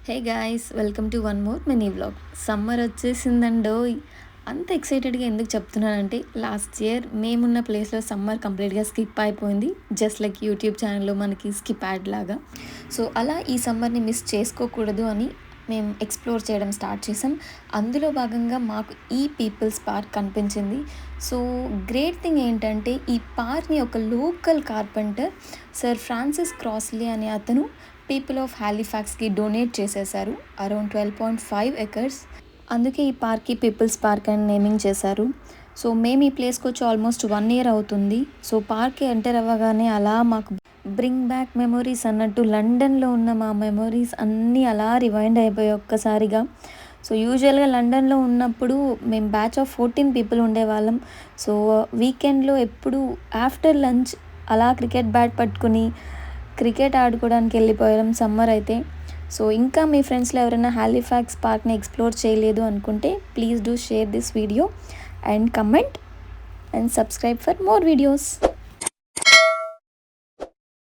Hey guys, welcome to one more mini vlog. Summer వచ్చేసిందండోయ్. అంత ఎక్సైటెడ్గా ఎందుకు చెప్తున్నానంటే లాస్ట్ ఇయర్ మేమున్న ప్లేస్లో సమ్మర్ కంప్లీట్గా స్కిప్ అయిపోయింది. జస్ట్ లైక్ యూట్యూబ్ ఛానల్లో మనకి స్కిప్ యాడ్ లాగా. సో అలా ఈ సమ్మర్ని మిస్ చేసుకోకూడదు అని మేము ఎక్స్ప్లోర్ చేయడం స్టార్ట్ చేసాం. అందులో భాగంగా మాకు ఈ పీపుల్స్ పార్క్ కనిపించింది. సో గ్రేట్ థింగ్ ఏంటంటే ఈ పార్క్ని ఒక లోకల్ కార్పెంటర్ సర్ ఫ్రాన్సిస్ క్రాస్లీ అనే అతను పీపుల్ ఆఫ్ హాలిఫాక్స్కి డొనేట్ చేసేసారు. Around 12.5 acres. అందుకే ఈ పార్క్కి పీపుల్స్ పార్క్ అని నేమింగ్ చేశారు. సో మేము ఈ ప్లేస్కి వచ్చి ఆల్మోస్ట్ 1 ఇయర్ అవుతుంది. సో పార్క్కి ఎంటర్ అవ్వగానే అలా మాకు బ్రింగ్ బ్యాక్ మెమొరీస్ అన్నట్టు లండన్లో ఉన్న మా మెమొరీస్ అన్నీ అలా రివైండ్ అయిపోయాయి ఒక్కసారిగా. సో యూజువల్గా లండన్లో ఉన్నప్పుడు మేము బ్యాచ్ ఆఫ్ 14 పీపుల్ ఉండేవాళ్ళం. సో వీకెండ్లో ఎప్పుడు ఆఫ్టర్ లంచ్ అలా క్రికెట్ బ్యాట్ పట్టుకుని క్రికెట్ ఆడుకోవడానికి వెళ్ళిపోయాం సమ్మర్ అయితే. సో ఇంకా మీ ఫ్రెండ్స్లో ఎవరైనా హాలిఫాక్స్ పార్క్ని ఎక్స్ప్లోర్ చేయలేదు అనుకుంటే please do share this video and comment and subscribe for more videos.